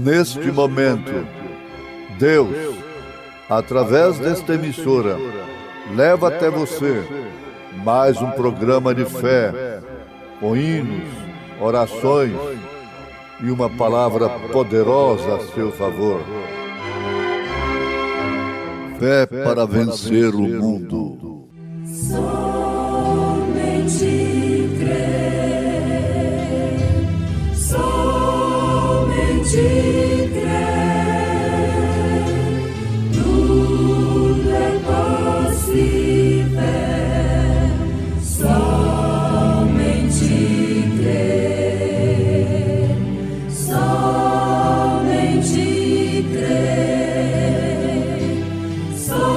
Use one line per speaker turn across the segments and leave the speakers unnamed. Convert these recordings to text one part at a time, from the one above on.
Neste momento, Deus, através desta emissora, leva até você mais um programa de fé, com hinos, orações e uma palavra poderosa a seu favor. Fé para vencer o mundo.
Somente crer, somente crer, tudo é possível, somente crer, somente crer, somente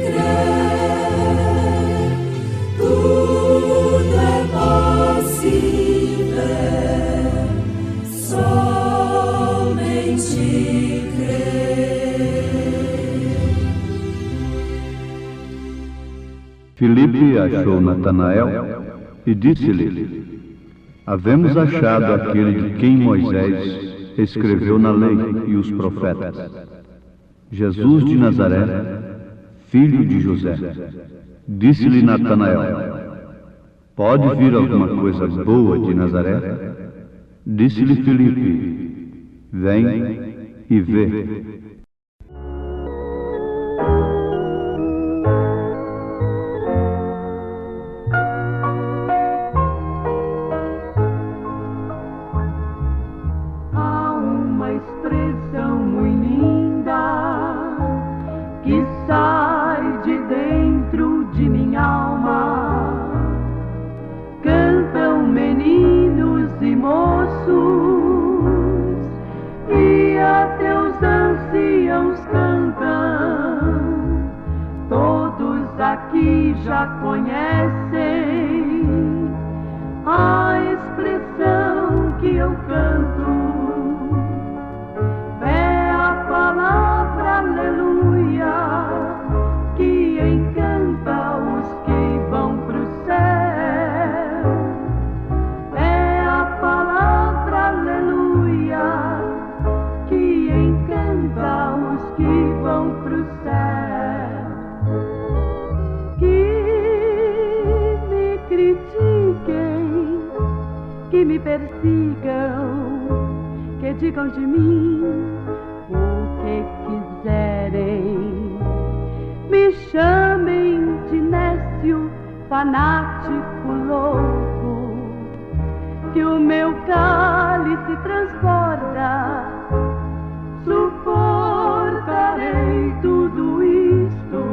crer, tudo é possível, somente crer.
Filipe achou Natanael e disse-lhe: havemos achado aquele de quem Moisés escreveu na lei e os profetas, Jesus de Nazaré, filho de José. Disse-lhe Natanael: pode vir alguma coisa boa de Nazaré? Disse-lhe Filipe: vem e vê.
Há uma expressão muito linda que sai de dentro de minha alma. Cantam meninos e moços, e até os anciãos cantam. Todos aqui já conhecem a expressão que eu canto. É a palavra aleluia que encanta os que vão pro céu. É a palavra aleluia que encanta os que vão pro céu. Que me critiquem, que me persigam, que digam de mim o que quiserem. Me chamem de nécio, fanático, louco, que o meu cálice transborda. Suportarei tudo isto,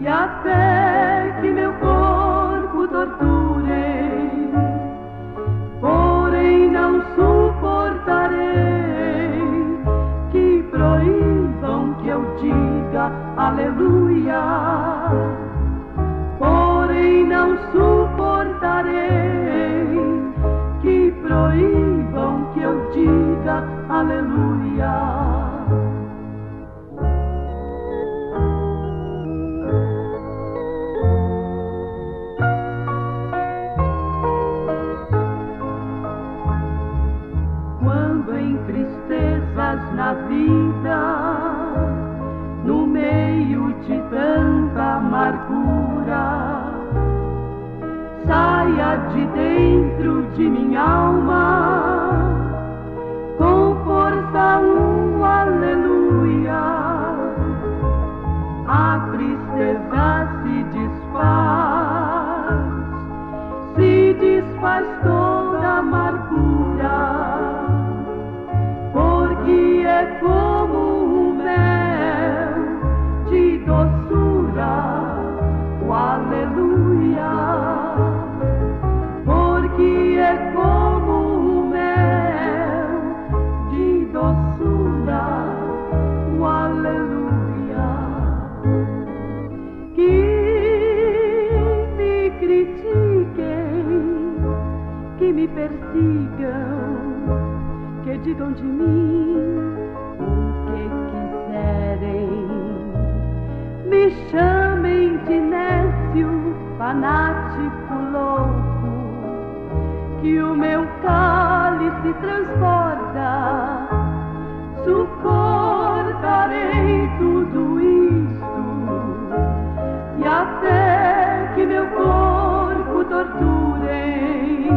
e até que meu corpo torturei. Porém não suportarei que proíbam que eu diga aleluia. Porém não suportarei que proíbam que eu diga aleluia. Quando em tristezas na vida, no meio de tanta amargura, saia de dentro de minha alma com força um aleluia. A tristeza se desfaz toda a amargura, porque é como um mel de doçura, o aleluia. Porque é como um mel de doçura, o aleluia. Que me critiquem, que me persigam, que digam de mim o que quiserem. Me chamem de nécio, fanático, louco, que o meu cálice me transborda, suportarei tudo isto, e até que meu corpo torturem,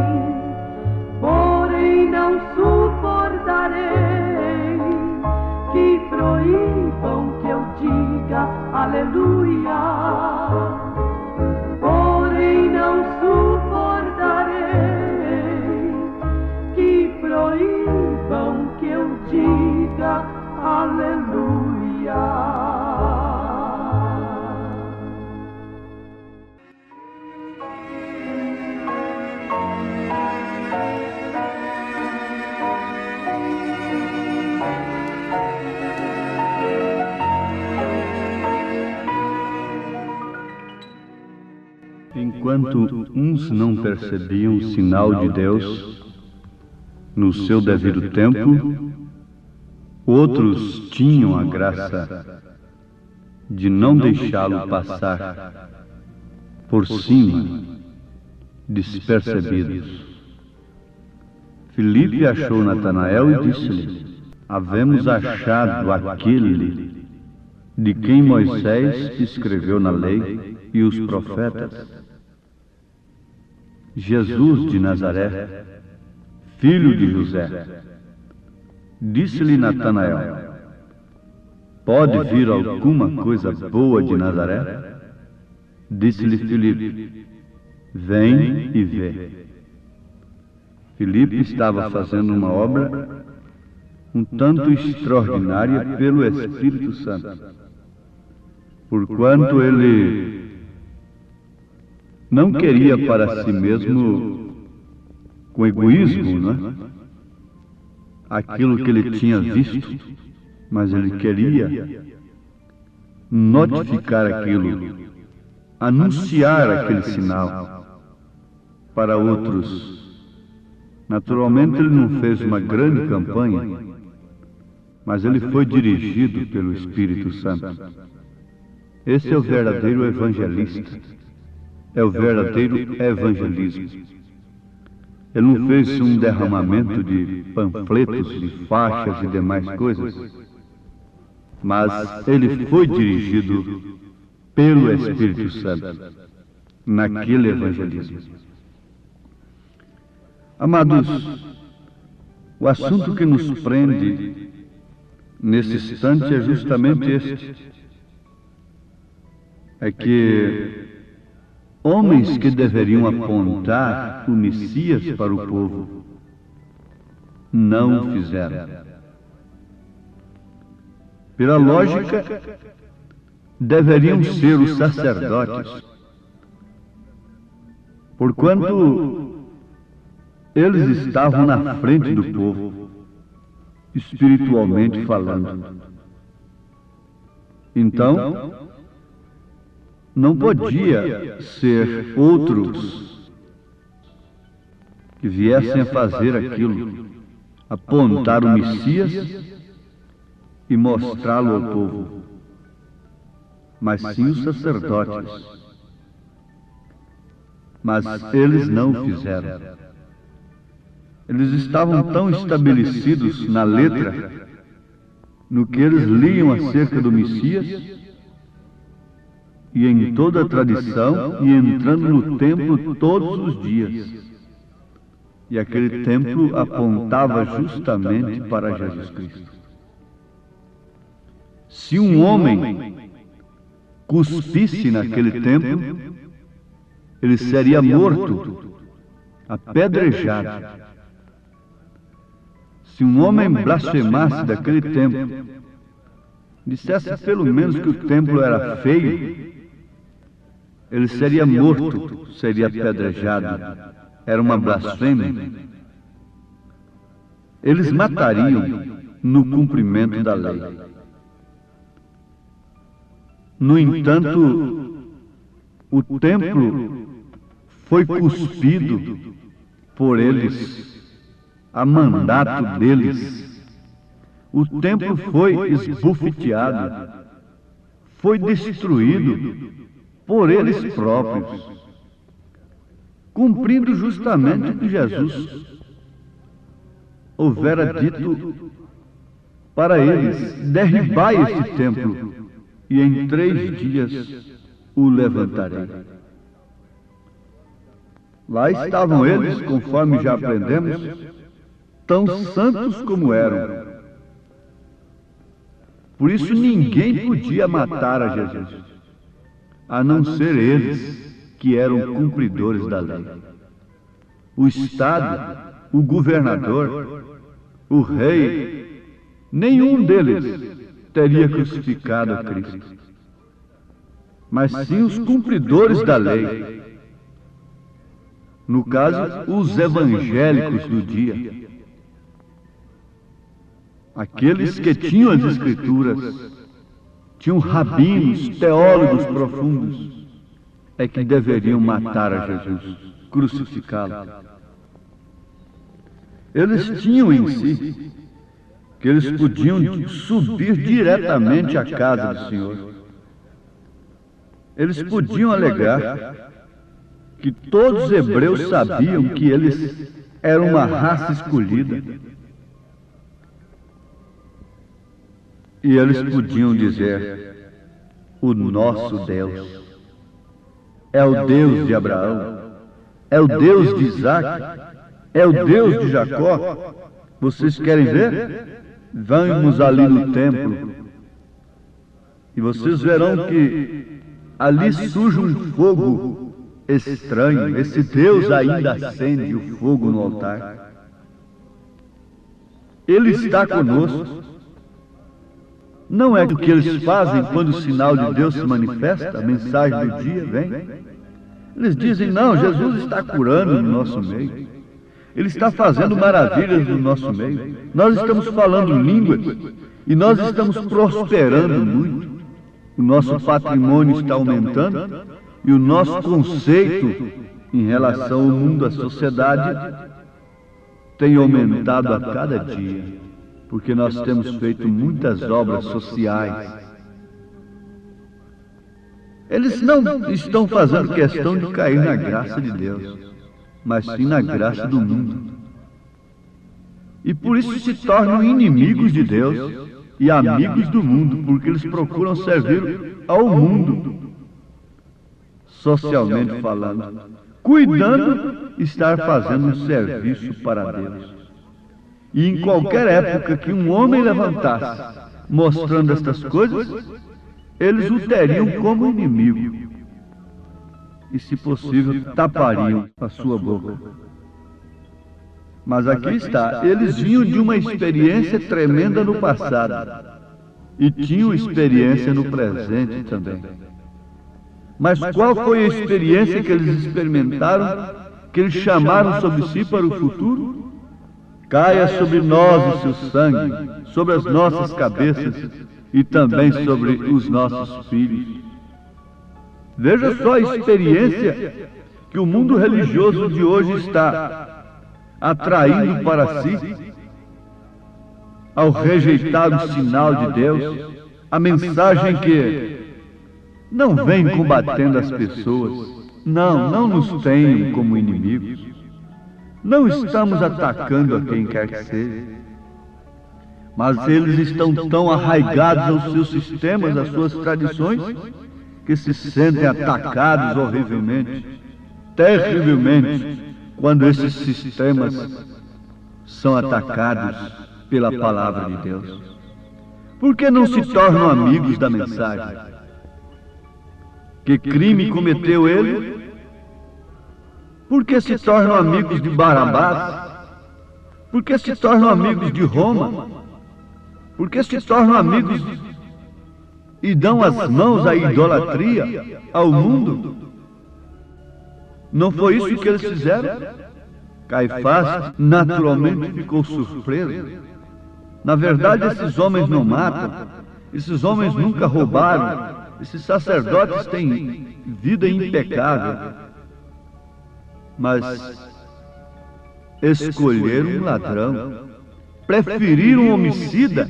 porém não suportarei que proíbam que eu diga aleluia. Porém não suportarei que proíbam que eu diga aleluia.
Enquanto uns não percebiam o sinal de Deus no seu devido tempo, outros tinham a graça de não deixá-lo passar por cima, despercebidos. Filipe achou Natanael e disse-lhe: havemos achado aquele de quem Moisés escreveu na lei e os profetas, Jesus de Nazaré, filho de José. Disse-lhe Natanael: pode vir alguma coisa boa de Nazaré? Disse-lhe Filipe: vem e vê. Filipe estava fazendo uma obra um tanto extraordinária pelo Espírito Santo, porquanto ele não queria para si mesmo, com egoísmo, não é? Aquilo que ele tinha visto, mas ele queria notificar aquilo, anunciar aquele sinal para outros. Naturalmente ele não fez uma grande campanha, mas ele foi dirigido pelo Espírito Santo. Esse é o verdadeiro evangelista, é o verdadeiro evangelismo. Ele não fez um derramamento de panfletos, de faixas e demais coisas, mas ele foi dirigido pelo Espírito Santo naquele evangelismo. Amados, o assunto que nos prende nesse instante é justamente este: é que homens que deveriam apontar o Messias para o povo não fizeram. Pela lógica, deveriam ser os sacerdotes, porquanto eles estavam na frente do povo, espiritualmente falando. Então, não podia ser outros que viessem a fazer aquilo, apontar o Messias e mostrá-lo ao povo, mas sim os sacerdotes. Mas eles não fizeram. Eles estavam tão estabelecidos na letra, no que eles liam acerca do Messias, e em toda a tradição, e entrando no templo todos os dias. E aquele templo apontava justamente para Jesus Cristo. Se um homem cuspisse naquele templo, ele seria morto, apedrejado. Se um homem blasfemasse daquele templo, dissesse pelo menos que o templo era feio, ele seria morto, seria apedrejado. Era uma blasfêmia. Eles matariam no cumprimento da lei. No entanto, o templo foi cuspido por eles, a mandato deles. O templo foi esbofeteado, foi destruído por eles próprios, cumprindo justamente o que Jesus houvera dito para eles: derribai este templo, e em 3 dias o levantarei. Lá estavam eles, conforme já aprendemos, tão santos como eram. Por isso ninguém podia matar a Jesus, a não ser eles que eram cumpridores da lei. O Estado, o governador, o rei, nenhum deles teria crucificado a Cristo, mas sim os cumpridores da lei. No caso, os evangélicos do dia. Aqueles que tinham as Escrituras, tinham rabinos, teólogos profundos, é que deveriam matar a Jesus, crucificá-lo. Eles tinham em si que eles podiam subir diretamente à casa do Senhor. Eles podiam alegar que todos os hebreus sabiam que eles eram uma raça escolhida. E eles podiam dizer: o nosso Deus é o Deus de Abraão, é o Deus de Isaac, é o Deus de Jacó. Vocês querem ver? Vamos ali no templo e vocês verão que ali surge um fogo estranho. Esse Deus ainda acende o fogo no altar. Ele está conosco. Não é o que eles fazem quando o sinal de Deus se manifesta, a mensagem do dia vem. Eles dizem: não, Jesus está curando no nosso meio. Ele está fazendo maravilhas no nosso meio. Nós estamos falando línguas e nós estamos prosperando muito. O nosso patrimônio está aumentando e o nosso conceito em relação ao mundo, à sociedade, tem aumentado a cada dia, porque nós temos feito muitas obras sociais. Eles não estão fazendo questão de cair na graça de Deus, mas sim na graça do mundo. E por isso se tornam inimigos de Deus e amigos do mundo, porque eles procuram servir ao mundo, socialmente falando, cuidando de estar fazendo um serviço para Deus. E em qualquer época que um homem levantasse mostrando estas coisas, eles o teriam como inimigo e, se possível, tapariam a sua boca. Mas aqui está, eles vinham de uma experiência tremenda no passado e tinham experiência no presente também. Mas qual foi a experiência que eles experimentaram, que eles chamaram sobre si para o futuro? Caia sobre nós o seu sangue, sobre as nossas cabeças e também sobre os nossos filhos. Veja só a experiência que o mundo religioso de hoje está atraindo para si, ao rejeitar o sinal de Deus, a mensagem que não vem combatendo as pessoas, não nos tenham como inimigos, não estamos atacando a quem quer que seja, mas eles estão tão arraigados aos seus sistemas, às suas tradições, que se sentem atacados horrivelmente, terrivelmente, quando esses sistemas são atacados pela palavra de Deus. Por que não se tornam amigos da mensagem? Que crime cometeu ele? Por que se tornam amigos de Barabás? Por que se tornam amigos de Roma? Por que se tornam amigos e dão as mãos à idolatria, ao mundo? Não foi isso que eles fizeram? Caifás naturalmente ficou surpreso. Na verdade, esses homens não matam, esses homens nunca roubaram, esses sacerdotes têm vida impecável. Mas escolheram um ladrão, preferiram um homicida.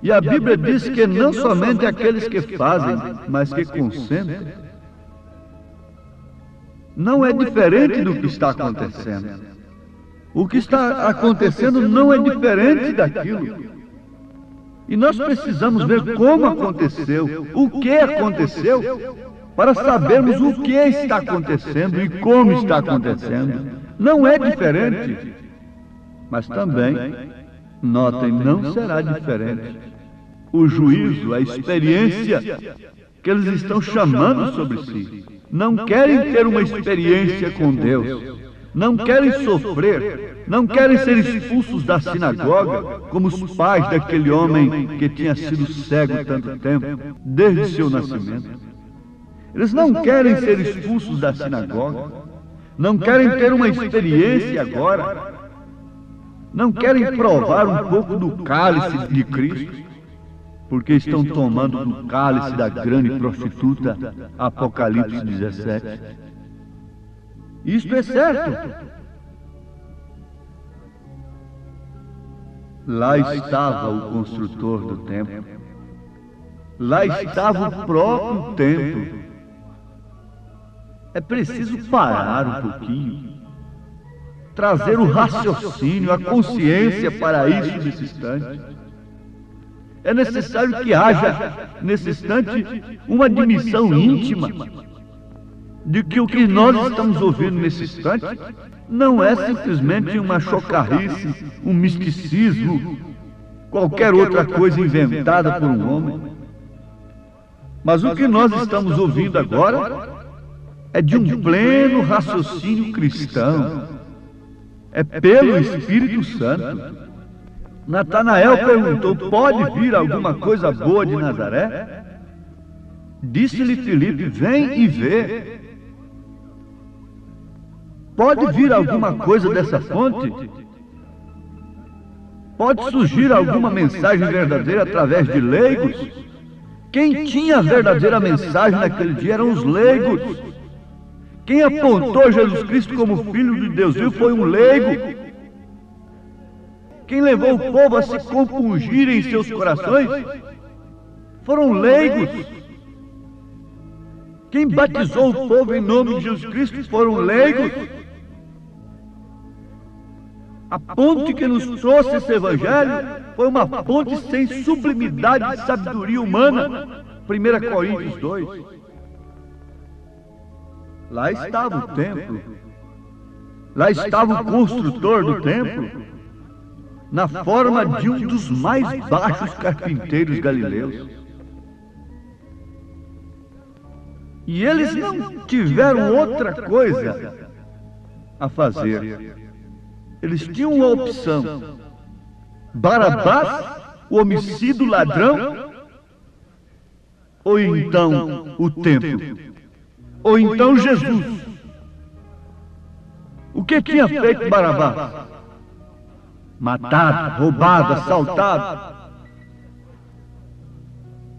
E a Bíblia diz que não somente aqueles que fazem, mas que consentem. Não é diferente do que está acontecendo. O que está acontecendo não é diferente daquilo. E nós precisamos ver como aconteceu, o que aconteceu, para sabermos o que está acontecendo e como está acontecendo. Não é diferente. Mas também, notem, não será diferente. O juízo, a experiência que eles estão chamando sobre si. Não querem ter uma experiência com Deus. Não querem sofrer. Não querem ser expulsos da sinagoga, como os pais daquele homem que tinha sido cego tanto tempo, desde seu nascimento. Eles não querem ser expulsos da sinagoga. Não querem ter uma experiência agora. Não querem provar um pouco do cálice de Cristo, porque estão tomando do cálice da grande prostituta, Apocalipse 17. Isto é certo. Lá estava o construtor do templo. Lá estava o próprio templo. É preciso parar um pouquinho, trazer o raciocínio, a consciência para isso nesse instante. É necessário que haja, nesse instante, uma admissão íntima de que o que nós estamos ouvindo nesse instante não é simplesmente uma chocarrice, um misticismo, qualquer outra coisa inventada por um homem. Mas o que nós estamos ouvindo agora é de um pleno raciocínio cristão. É pelo Espírito Santo. Natanael perguntou: pode vir alguma coisa boa de Nazaré? Disse-lhe Filipe: vem e vê. Pode vir alguma coisa dessa fonte? Pode surgir alguma mensagem verdadeira através de leigos? Quem tinha a verdadeira mensagem naquele dia eram os leigos. Quem apontou Jesus Cristo como Filho de Deus vivo foi um leigo. Quem levou o povo a se compungir em seus corações foram leigos. Quem batizou o povo em nome de Jesus Cristo foram leigos. A ponte que nos trouxe esse evangelho foi uma ponte sem sublimidade de sabedoria humana. 1 Coríntios 2. Lá estava o templo. Lá estava o construtor do templo, na forma de um dos mais baixos carpinteiros galileus. E eles não tiveram outra coisa a fazer. Eles tinham uma opção: Barabás, o homicida, o ladrão, ou então o templo, ou então Jesus. O que tinha feito Barabás? Matado, roubado, assaltado.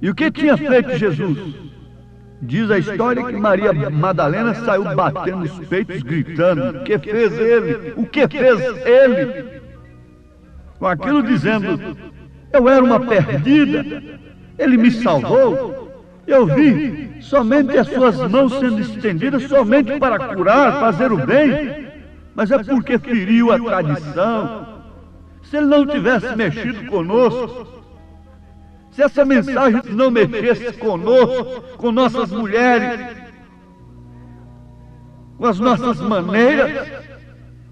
E o que tinha feito Jesus? Diz a história que Maria Madalena saiu batendo nos peitos, gritando: o que fez ele? O que fez ele? Com aquilo dizendo: eu era uma perdida, ele me salvou. Eu vi somente as suas mãos sendo estendidas, somente para curar, fazer o bem. Mas é porque feriu a tradição. Se ele não tivesse mexido conosco, se essa mensagem não mexesse conosco, com nossas mulheres, com as nossas maneiras,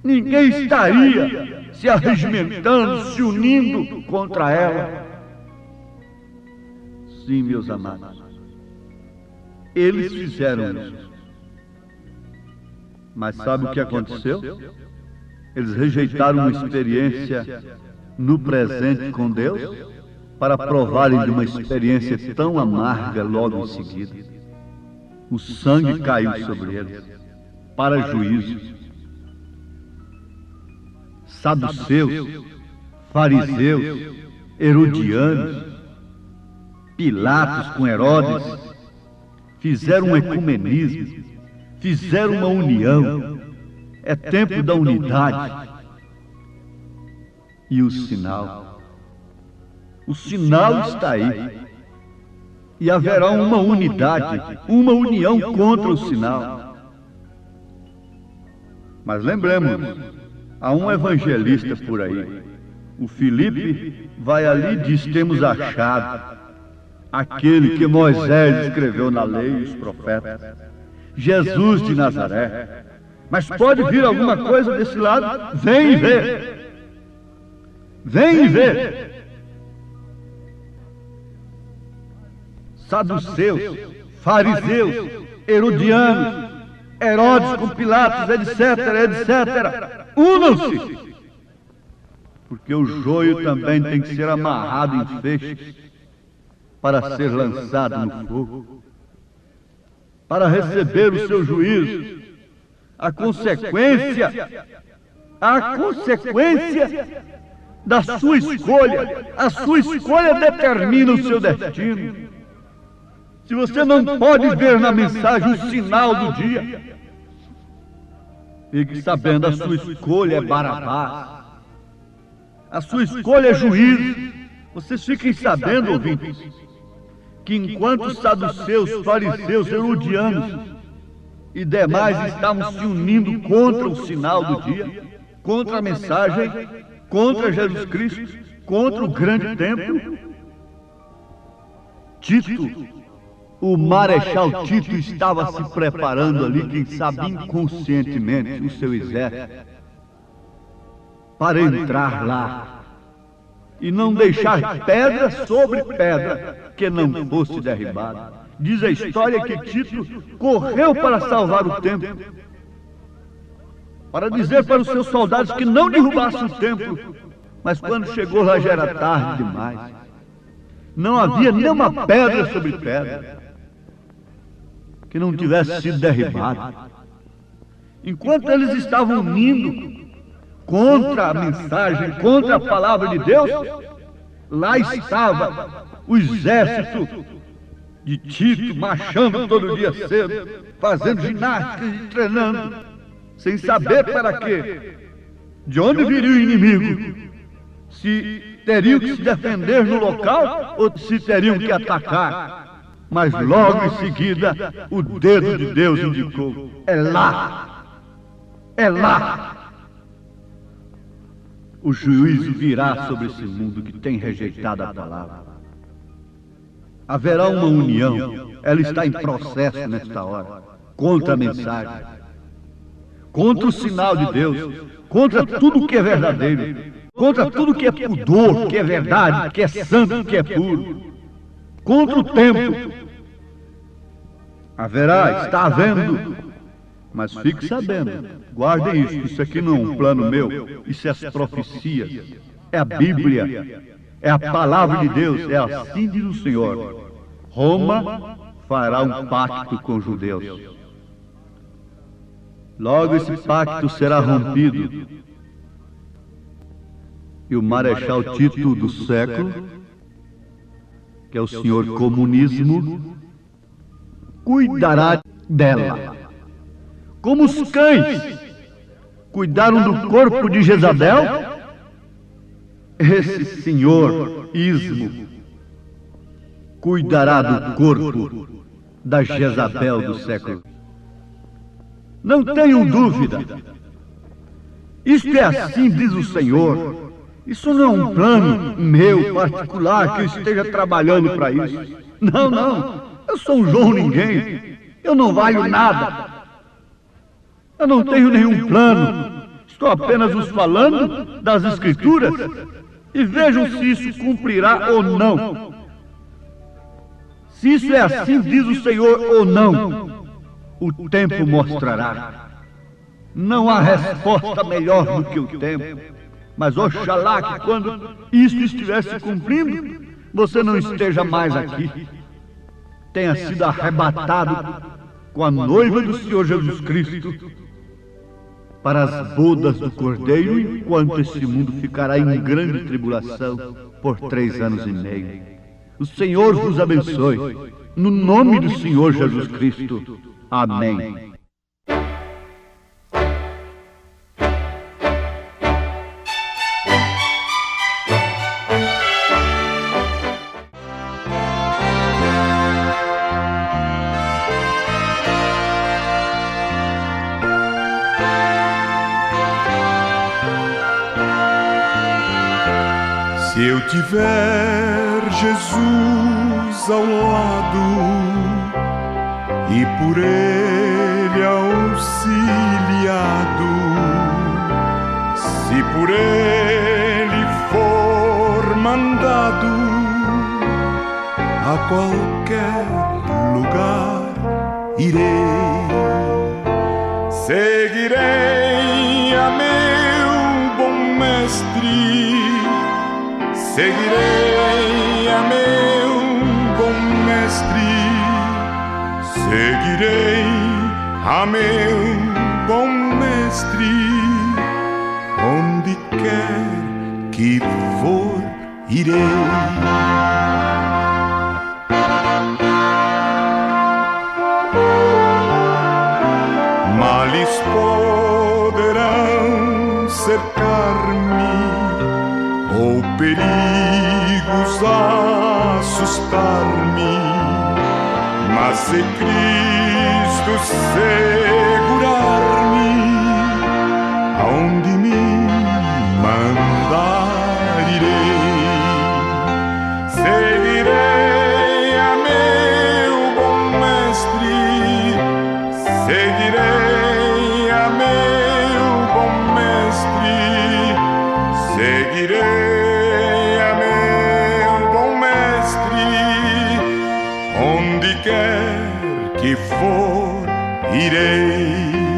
ninguém estaria se arregimentando, se unindo contra ela. Sim, meus amados, eles fizeram isso. Mas sabe o que aconteceu? Eles rejeitaram uma experiência no presente com Deus para provarem de uma experiência tão amarga logo em seguida. O sangue caiu sobre eles, para juízo. Saduceus, fariseus, herodianos, Pilatos com Herodes, fizeram um ecumenismo, fizeram uma união. É tempo da unidade. E o sinal? O sinal está aí. E haverá uma unidade, uma união contra o sinal. Mas lembremos, Há um evangelista por aí, o Filipe, vai ali e diz: temos achado aquele que Moisés escreveu na lei e os profetas, Jesus de Nazaré. Mas pode vir alguma coisa desse lado? Vem e vê. Vem e vê. Saduceus, fariseus, herodianos, Herodes com Pilatos, etc, etc. Unam-se! Porque o joio também tem que ser amarrado em feixes para ser lançado no fogo, para receber o seu juízo. A consequência da sua escolha. A sua escolha determina o seu destino. Se você não pode ver na mensagem o sinal do dia, fique sabendo, a sua escolha é Barabás. A sua escolha é juízo. Vocês fiquem sabendo, ouvintes, que enquanto os saduceus, fariseus, herodianos e demais estavam se unindo contra o sinal do dia, contra a mensagem, contra Jesus Cristo, contra o grande templo, Tito, o marechal Tito, estava se preparando ali, quem sabe inconscientemente, o seu exército, para entrar lá e não deixar pedra sobre pedra que não fosse derribada. Diz a história que Tito correu para salvar o templo, para dizer para os seus soldados que não derrubassem o templo. Mas quando chegou lá já era tarde demais. Não havia nenhuma pedra sobre pedra que não tivesse sido derribada. Enquanto eles estavam unindo contra a mensagem, contra a palavra de Deus, lá estava o exército de Tito marchando todo dia cedo, fazendo ginástica e treinando, sem saber para quê, de onde viria o inimigo, se teriam que se defender no local ou se teriam que atacar. Mas logo em seguida o dedo de Deus indicou: é lá, é lá. O juízo virá sobre esse mundo que tem rejeitado a palavra. Haverá uma união, ela está em processo nesta hora, contra a mensagem, contra o sinal de Deus, contra tudo que é verdadeiro, contra tudo que é pudor, que é verdade, que é santo, que é puro, contra o tempo. Haverá, está havendo, mas fique sabendo, guardem isso aqui não é um plano meu, isso é as profecias, é a Bíblia, é a palavra de Deus, é assim diz o Senhor. Roma fará um pacto com os judeus. Logo esse pacto será rompido e o marechal Tito do século, que é o senhor comunismo, cuidará dela. Como os cães cuidaram do corpo de Jezabel, esse senhor ismo cuidará do corpo da Jezabel do século. Não tenham dúvida. Isto é assim, diz o Senhor. Isso não é um plano meu particular que eu esteja trabalhando para isso. Não, não. Eu sou um João Ninguém. Eu não valho nada. Eu não tenho nenhum plano. Estou apenas vos falando das Escrituras e vejam se isso cumprirá ou não. Se isso é assim, diz o Senhor, ou não, o tempo mostrará. Não há resposta melhor do que o tempo. Mas oxalá que quando isso estiver se cumprindo, você não esteja mais aqui. Tenha sido arrebatado com a noiva do Senhor Jesus Cristo para as bodas do Cordeiro, enquanto esse mundo ficará em grande tribulação por 3 anos e meio. O Senhor vos abençoe, no nome do Senhor Jesus Cristo. Amém.
Se eu tiver Jesus ao lado e por Ele auxiliado, se por Ele for mandado a qualquer lugar irei, seguirei a meu bom mestre, seguirei a meu bom mestre, seguirei a meu bom mestre, onde quer que for irei. Males poderão cercar-me, ou perigos assustar-me, mas se Cristo segurar-me, aonde me mandar irei, seguirei a meu bom mestre, seguirei a meu bom mestre, seguirei a meu bom mestre, onde quer que for irei.